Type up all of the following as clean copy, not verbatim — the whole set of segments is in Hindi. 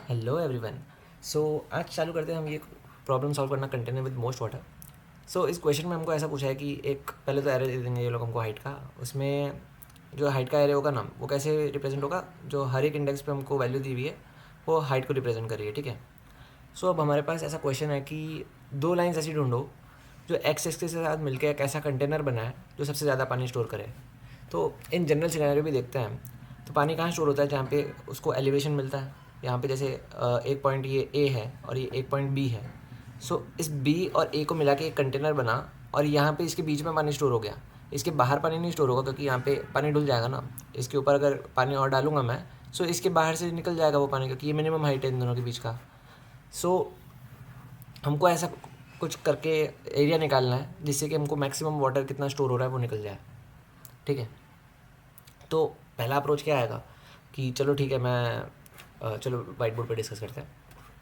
Hello everyone. सो आज चालू करते हैं हम ये प्रॉब्लम सॉल्व करना कंटेनर विद मोस्ट वाटर। सो इस क्वेश्चन में हमको ऐसा पूछा है कि एक पहले तो एरे दे देंगे ये लोग हमको हाइट का। उसमें जो हाइट का एरे होगा ना वो कैसे रिप्रेजेंट होगा, जो हर एक इंडेक्स पे हमको वैल्यू दी हुई है वो हाइट को रिप्रेजेंट कर रही है, ठीक है। सो अब हमारे पास ऐसा क्वेश्चन है कि दो लाइन्स ऐसी ढूंढो जो एक्स एक्सिस के साथ मिलकर एक ऐसा कंटेनर बनाए जो सबसे ज़्यादा पानी स्टोर करे। तो इन जनरल सिनेरियो भी देखते हैं। तो पानी कहाँ स्टोर होता है, जहाँ पे उसको एलिवेशन मिलता है। यहाँ पे जैसे एक पॉइंट ये ए है और ये एक पॉइंट बी है। सो इस बी और ए को मिला के एक कंटेनर बना और यहाँ पे इसके बीच में पानी स्टोर हो गया। इसके बाहर पानी नहीं स्टोर होगा क्योंकि यहाँ पे पानी डुल जाएगा ना। इसके ऊपर अगर पानी और डालूंगा मैं, सो इसके बाहर से निकल जाएगा वो पानी, क्योंकि ये मिनिमम हाइट है इन दोनों के बीच का। सो हमको ऐसा कुछ करके एरिया निकालना है जिससे कि हमको मैक्सिमम वाटर कितना स्टोर हो रहा है वो निकल जाए, ठीक है। तो पहला अप्रोच क्या आएगा कि चलो ठीक है, मैं चलो वाइट बोर्ड पे डिस्कस करते हैं।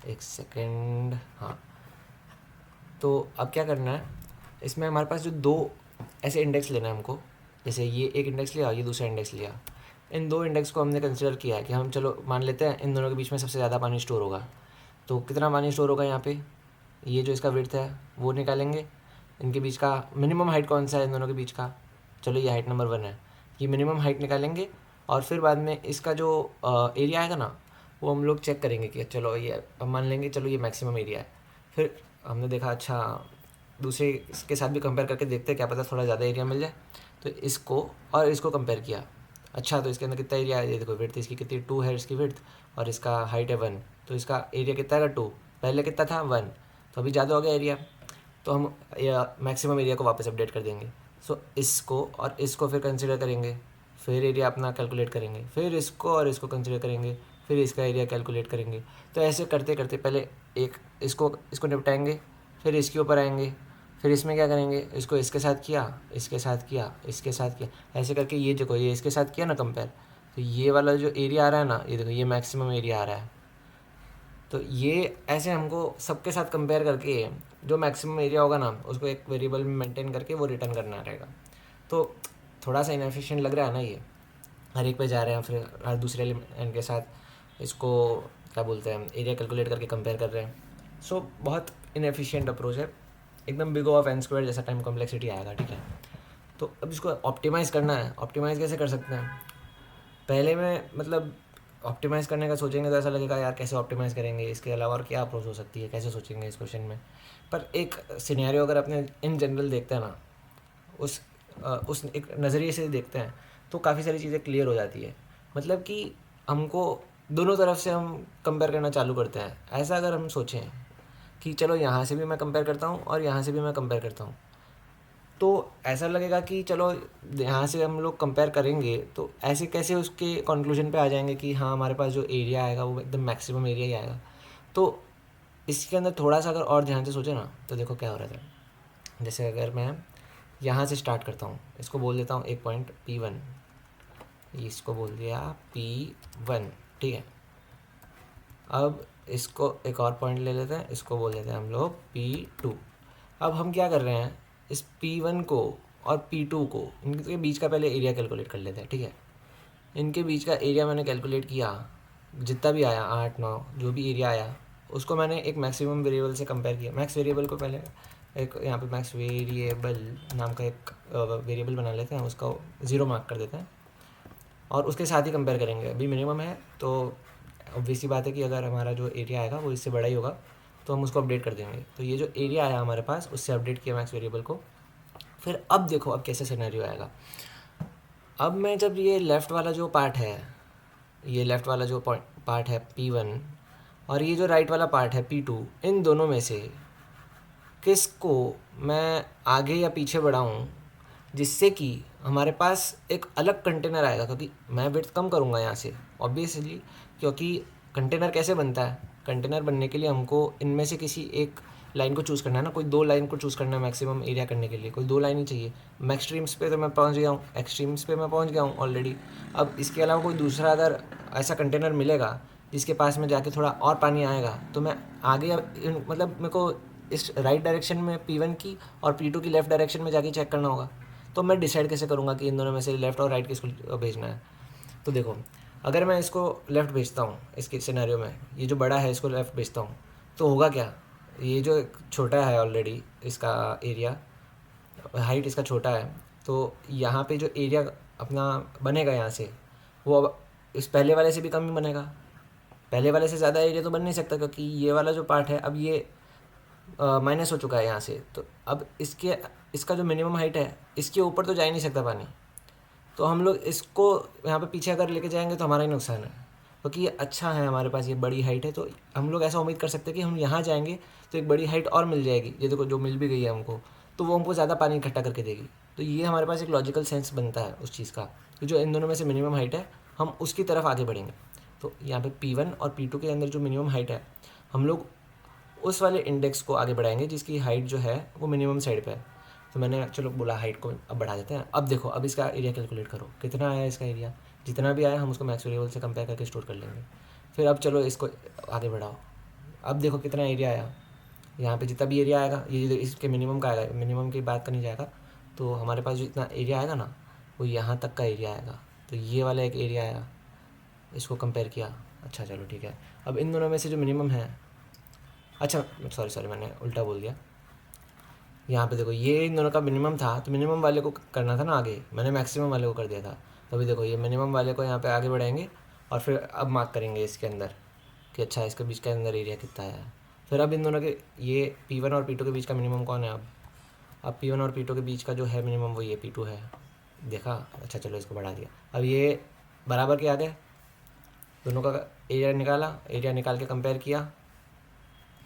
एक सेकेंड, हाँ। तो अब क्या करना है, इसमें हमारे पास जो दो ऐसे इंडेक्स लेना है हमको। जैसे ये एक इंडेक्स लिया, ये दूसरा इंडेक्स लिया। इन दो इंडेक्स को हमने कंसिडर किया है कि हम चलो मान लेते हैं इन दोनों के बीच में सबसे ज़्यादा पानी स्टोर होगा। तो कितना पानी स्टोर होगा यहाँ पे, ये जो इसका विड्थ है वो निकालेंगे। इनके बीच का मिनिमम हाइट कौन सा है इन दोनों के बीच का, चलो ये हाइट नंबर 1 है। ये मिनिमम हाइट निकालेंगे और फिर बाद में इसका जो एरिया आएगा ना वो हम लोग चेक करेंगे कि चलो ये अब मान लेंगे चलो ये मैक्सिमम एरिया है। फिर हमने देखा अच्छा दूसरे के साथ भी कंपेयर करके देखते हैं, क्या पता थोड़ा ज़्यादा एरिया मिल जाए। तो इसको और इसको कंपेयर किया, अच्छा तो इसके अंदर कितना एरिया है, ये देखो विड्थ इसकी कितनी 2 है इसकी विड्थ, और इसका हाइट है 1। तो इसका एरिया कितना है 2, पहले कितना था 1, तो अभी ज़्यादा हो गया एरिया। तो हम मैक्सिमम एरिया को वापस अपडेट कर देंगे। सो इसको और इसको फिर कंसिडर करेंगे, फिर एरिया अपना कैलकुलेट करेंगे, फिर इसको और इसको कंसिडर करेंगे, फिर इसका एरिया कैलकुलेट करेंगे। तो ऐसे करते करते पहले एक इसको इसको निपटाएंगे, फिर इसके ऊपर आएंगे, फिर इसमें क्या करेंगे, इसको इसके साथ किया, इसके साथ किया, इसके साथ किया, ऐसे करके ये देखो ये इसके साथ किया ना कंपेयर। तो ये वाला जो एरिया आ रहा है ना, ये देखो ये मैक्सिमम एरिया आ रहा है। तो ये ऐसे हमको सबके साथ कंपेयर करके जो मैक्सिमम एरिया होगा ना उसको एक वेरिएबल में मेंटेन करके वो रिटर्न करना रहेगा। तो थोड़ा सा इनएफिशिएंट लग रहा है ना ये, हर एक पे जा रहे हैं फिर हर दूसरे एलिमेंट के साथ इसको क्या बोलते हैं एरिया कैलकुलेट करके कंपेयर कर रहे हैं। सो बहुत इनएफिशिएंट अप्रोच है, एकदम बिग ऑफ एन स्क्वायर जैसा टाइम कॉम्प्लेक्सिटी आएगा, ठीक है। तो अब इसको ऑप्टिमाइज़ करना है। ऑप्टिमाइज़ कैसे कर सकते हैं, पहले में मतलब ऑप्टिमाइज़ करने का सोचेंगे तो ऐसा लगेगा यार कैसे ऑप्टिमाइज़ करेंगे, इसके अलावा और क्या अप्रोच हो सकती है, कैसे सोचेंगे इस क्वेश्चन में। पर एक सिनेरियो अगर अपने इन जनरल देखते हैं ना, उस उस एक नज़रिए से देखते हैं तो काफ़ी सारी चीज़ें क्लियर हो जाती है। मतलब कि हमको दोनों तरफ से हम कंपेयर करना चालू करते हैं। ऐसा अगर हम सोचें कि चलो यहाँ से भी मैं कंपेयर करता हूँ और यहाँ से भी मैं कंपेयर करता हूँ, तो ऐसा लगेगा कि चलो यहाँ से हम लोग कंपेयर करेंगे तो ऐसे कैसे उसके कंक्लूजन पे आ जाएंगे कि हाँ हमारे पास जो एरिया आएगा वो एकदम मैक्सिमम एरिया ही आएगा। तो इसके अंदर थोड़ा सा अगर और ध्यान से सोचे ना तो देखो क्या हो रहा था। जैसे अगर मैं यहाँ से स्टार्ट करता हूँ, इसको बोल देता हूँ एक पॉइंट P1, इसको बोल दिया P1, ठीक है। अब इसको एक और पॉइंट ले लेते हैं, इसको बोल देते हैं हम लोग P2। अब हम क्या कर रहे हैं, इस P1 को और P2 को इनके बीच का पहले एरिया कैलकुलेट कर लेते हैं, ठीक है। इनके बीच का एरिया मैंने कैलकुलेट किया, जितना भी आया 8 9 जो भी एरिया आया उसको मैंने एक मैक्सिमम वेरिएबल से कंपेयर किया। मैक्स वेरिएबल को पहले एक यहाँ पे मैक्स वेरिएबल नाम का एक वेरिएबल बना लेते हैं, उसका 0 मार्क कर देते हैं और उसके साथ ही कंपेयर करेंगे। अभी मिनिमम है तो ऑब्वियस सी बात है कि अगर हमारा जो एरिया आएगा वो इससे बड़ा ही होगा तो हम उसको अपडेट कर देंगे। तो ये जो एरिया आया हमारे पास उससे अपडेट किया मैक्स वेरिएबल को। फिर अब देखो अब कैसे सिनेरियो आएगा। अब मैं जब ये लेफ़्ट वाला जो पार्ट है, ये लेफ़्ट वाला जो पार्ट है P1 और ये जो राइट वाला पार्ट है P2, इन दोनों में से किसको मैं आगे या पीछे बढ़ाऊँ जिससे कि हमारे पास एक अलग कंटेनर आएगा। क्योंकि मैं विड्थ कम करूँगा यहाँ से ऑब्वियसली, क्योंकि कंटेनर कैसे बनता है, कंटेनर बनने के लिए हमको इनमें से किसी एक लाइन को चूज़ करना है ना, कोई 2 लाइन को चूज़ करना है मैक्सिमम एरिया करने के लिए, कोई 2 लाइन ही चाहिए। मैक्सट्रीम्स पे तो मैं पहुँच गया हूँ, एक्सट्रीम्स पे मैं पहुँच गया हूँ ऑलरेडी। अब इसके अलावा कोई दूसरा अगर ऐसा कंटेनर मिलेगा जिसके पास में जाके थोड़ा और पानी आएगा तो मैं आगे मतलब मेरे को इस राइट डायरेक्शन में P1 की और P2 की लेफ़्ट डायरेक्शन में जाके चेक करना होगा। तो मैं डिसाइड कैसे करूँगा कि इन दोनों में से लेफ़्ट और राइट किसको भेजना है। तो देखो अगर मैं इसको लेफ़्ट भेजता हूँ इसके सिनेरियो में, ये जो बड़ा है इसको लेफ़्ट भेजता हूँ, तो होगा क्या, ये जो छोटा है ऑलरेडी इसका एरिया, हाइट इसका छोटा है, तो यहाँ पे जो एरिया अपना बनेगा यहाँ से, वो अब इस पहले वाले से भी कम ही बनेगा। पहले वाले से ज़्यादा एरिया तो बन नहीं सकता, क्योंकि ये वाला जो पार्ट है अब ये माइनस हो चुका है यहाँ से। तो अब इसका जो मिनिमम हाइट है इसके ऊपर तो जा ही नहीं सकता पानी। तो हम लोग इसको यहाँ पे पीछे अगर लेके जाएंगे तो हमारा ही नुकसान है, क्योंकि ये अच्छा है हमारे पास, ये बड़ी हाइट है। तो हम लोग ऐसा उम्मीद कर सकते हैं कि हम यहाँ जाएंगे तो एक बड़ी हाइट और मिल जाएगी, ये देखो जो मिल भी गई है हमको, तो वो हमको ज़्यादा पानी इकट्ठा करके देगी। तो ये हमारे पास एक लॉजिकल सेंस बनता है उस चीज़ का कि जो इन दोनों में से मिनिमम हाइट है हम उसकी तरफ आगे बढ़ेंगे। तो यहाँ पे P1 और P2 के अंदर जो मिनिमम हाइट है, हम लोग उस वाले इंडेक्स को आगे बढ़ाएंगे जिसकी हाइट जो है वो मिनिमम साइड पे है। तो मैंने चलो बोला हाइट को अब बढ़ा देते हैं। अब देखो, अब इसका एरिया कैलकुलेट करो, कितना आया इसका एरिया, जितना भी आया हम उसको मैक्स वेरिएबल से कंपेयर करके स्टोर कर लेंगे। फिर अब चलो इसको आगे बढ़ाओ, अब देखो कितना एरिया आया। यहाँ पे जितना भी एरिया आएगा ये इसके मिनिमम का आएगा, मिनिमम की बात करनी जाएगा, तो हमारे पास जो इतना एरिया आएगा ना वो यहाँ तक का एरिया आएगा। तो ये वाला एक एरिया आया, इसको कंपेयर किया, अच्छा चलो ठीक है। अब इन दोनों में से जो मिनिमम है, अच्छा सॉरी मैंने उल्टा बोल दिया। यहाँ पे देखो ये इन दोनों का मिनिमम था, तो मिनिमम वाले को करना था ना आगे, मैंने मैक्सिमम वाले को कर दिया था। तो अभी देखो ये मिनिमम वाले को यहाँ पे आगे बढ़ाएंगे और फिर अब मार्क करेंगे इसके अंदर कि अच्छा इसके बीच के अंदर एरिया कितना है। फिर अब इन दोनों के ये P1 और P2 के बीच का मिनिमम कौन है, अब P1 और P2 के बीच का जो है मिनिमम वो ये P2 है, देखा, अच्छा चलो इसको बढ़ा दिया। अब ये बराबर के आ गए, दोनों का एरिया निकाला, एरिया निकाल के कंपेयर किया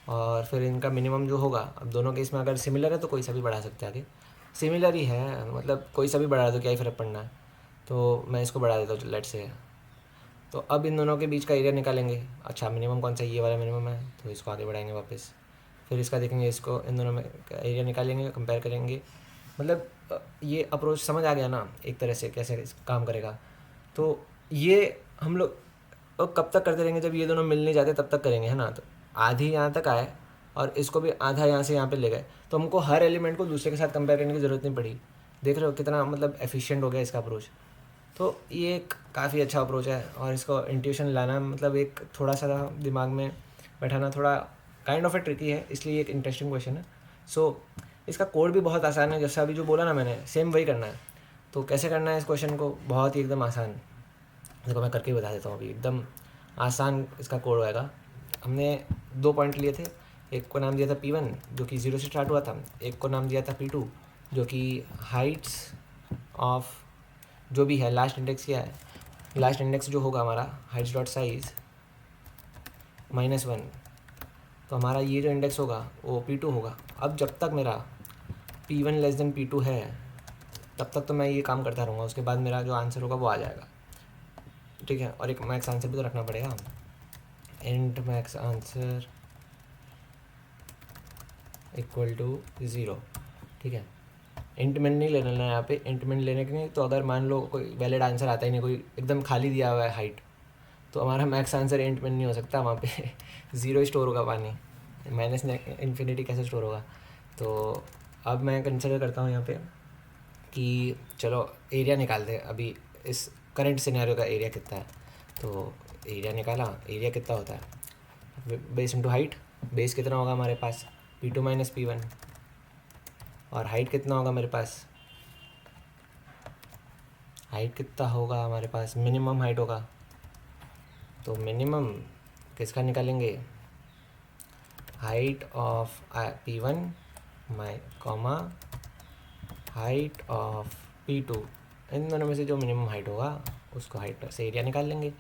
और फिर इनका मिनिमम जो होगा, अब दोनों केस में अगर सिमिलर है तो कोई सा भी बढ़ा सकते हैं आगे, सिमिलर ही है मतलब कोई सा भी बढ़ा दो, क्या ही फ़र्क पड़ना है। तो मैं इसको बढ़ा देता हूँ लेट से। तो अब इन दोनों के बीच का एरिया निकालेंगे, अच्छा मिनिमम कौन सा, ये वाला मिनिमम है, तो इसको आगे बढ़ाएंगे वापस। फिर इसका देखेंगे, इसको इन दोनों में एरिया निकालेंगे, कंपेयर करेंगे। मतलब ये अप्रोच समझ आ गया ना एक तरह से कैसे काम करेगा। तो ये हम लोग कब तक करते रहेंगे, जब ये दोनों मिल नहीं जाते तब तक करेंगे, है ना। तो आधी यहाँ तक आए और इसको भी आधा यहाँ से यहाँ पे ले गए, तो हमको हर एलिमेंट को दूसरे के साथ कंपेयर करने की ज़रूरत नहीं पड़ी। देख रहे हो कितना मतलब एफिशिएंट हो गया इसका अप्रोच। तो ये एक काफ़ी अच्छा अप्रोच है और इसको इंट्यूशन लाना मतलब एक थोड़ा सा दिमाग में बैठाना थोड़ा काइंड ऑफ ए ट्रिकी है, इसलिए एक इंटरेस्टिंग क्वेश्चन है। सो इसका कोड भी बहुत आसान है, जैसा अभी जो बोला ना मैंने सेम वही करना है। तो कैसे करना है इस क्वेश्चन को, बहुत ही एकदम आसान, देखो मैं करके ही बता देता हूँ अभी, एकदम आसान इसका कोड होएगा। हमने 2 पॉइंट लिए थे, एक को नाम दिया था P1 जो कि 0 से स्टार्ट हुआ था, एक को नाम दिया था P2 जो कि हाइट्स ऑफ जो भी है लास्ट इंडेक्स क्या है, लास्ट इंडेक्स जो होगा हमारा हाइट्स डॉट साइज -1, तो हमारा ये जो इंडेक्स होगा वो P2 होगा। अब जब तक मेरा P1 लेस देन P2 है तब तक तो मैं ये काम करता रहूँगा, उसके बाद मेरा जो आंसर होगा वो आ जाएगा, ठीक है। और एक मैक्स आंसर भी तो रखना पड़ेगा, int max answer equal to 0, ठीक है। इंट मिन नहीं लेना है यहाँ पे, इंट मिन लेने के नहीं, तो अगर मान लो कोई वैलिड आंसर आता ही नहीं, कोई एकदम खाली दिया हुआ है हाइट, तो हमारा मैक्स आंसर इंट मिन नहीं हो सकता, वहाँ पे 0 स्टोर होगा पानी, माइनस इन्फिनिटी कैसे स्टोर होगा। तो अब मैं कंसिडर करता हूँ यहाँ पे कि चलो एरिया निकाल दे, अभी इस करंट सिनेरियो का एरिया कितना है। तो एरिया निकाला, एरिया कितना होता है बेस इंटू हाइट, बेस कितना होगा हमारे पास P2 माइनस P1, और हाइट कितना होगा मेरे पास, हाइट कितना होगा हमारे पास, मिनिमम हाइट होगा। तो मिनिमम किसका निकालेंगे, height of P1 comma height of P2, इन दोनों में से जो मिनिमम हाइट होगा उसको हाइट से एरिया निकाल लेंगे।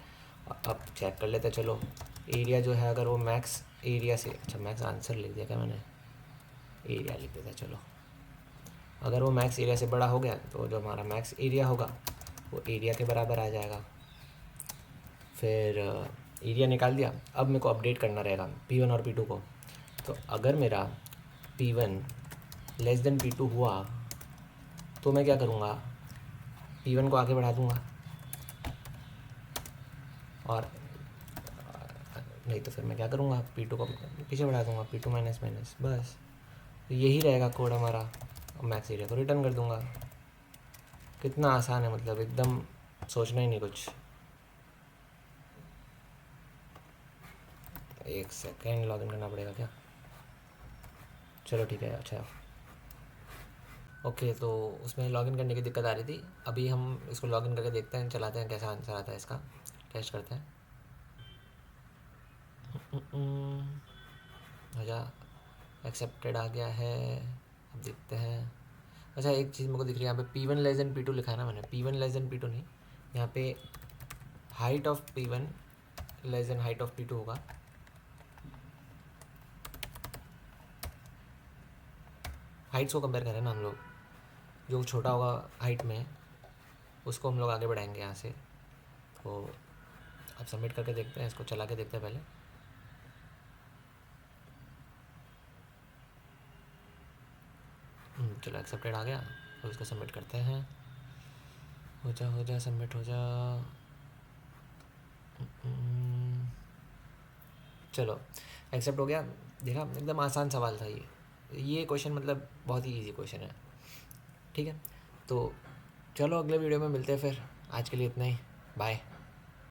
अब चेक कर लेते हैं, चलो एरिया जो है अगर वो मैक्स एरिया से, अच्छा मैक्स आंसर लिख दिया क्या मैंने, एरिया लिख देता चलो, अगर वो मैक्स एरिया से बड़ा हो गया तो जो हमारा मैक्स एरिया होगा वो एरिया के बराबर आ जाएगा। फिर एरिया निकाल दिया, अब मेरे को अपडेट करना रहेगा P1 और P2 को। तो अगर मेरा P1 लेस देन P2 हुआ तो मैं क्या करूँगा, P1 को आगे बढ़ा दूँगा, और नहीं तो फिर मैं क्या करूँगा, P2 को पीछे बढ़ा दूँगा, P2 माइनस माइनस, बस तो यही रहेगा कोड हमारा। मैक्स एरिया को रिटर्न कर दूँगा, कितना आसान है, मतलब एकदम सोचना ही नहीं कुछ। एक सेकेंड, लॉगिन करना पड़ेगा क्या? चलो ठीक है, अच्छा। ओके, तो उसमें लॉगिन करने की दिक्कत आ रही थी। अभी हम इसको लॉगिन करके देखते हैं, चलाते हैं कैसा आंसर आता है इसका, टेस्ट करते हैं। अच्छा, एक्सेप्टेड आ गया है। अब देखते हैं। अच्छा, एक चीज़ मेरे को दिख रही है यहाँ पे, P1 लेस देन P2 लिखा है ना मैंने, P1 लेस देन P2 नहीं, यहाँ पे height of P1 less than height of P2 होगा। हाइट्स को कंपेयर करें ना हम लोग, जो छोटा होगा हाइट में उसको हम लोग आगे बढ़ाएंगे यहाँ से। तो अब सबमिट करके देखते हैं, इसको चला के देखते हैं पहले। चलो, एक्सेप्टेड आ गया, तो इसको सबमिट करते हैं। हो जा सबमिट हो जा। चलो, एक्सेप्ट हो गया। देखा, एकदम आसान सवाल था ये क्वेश्चन, मतलब बहुत ही इजी क्वेश्चन है। ठीक है, तो चलो अगले वीडियो में मिलते हैं फिर। आज के लिए इतना ही, बाय।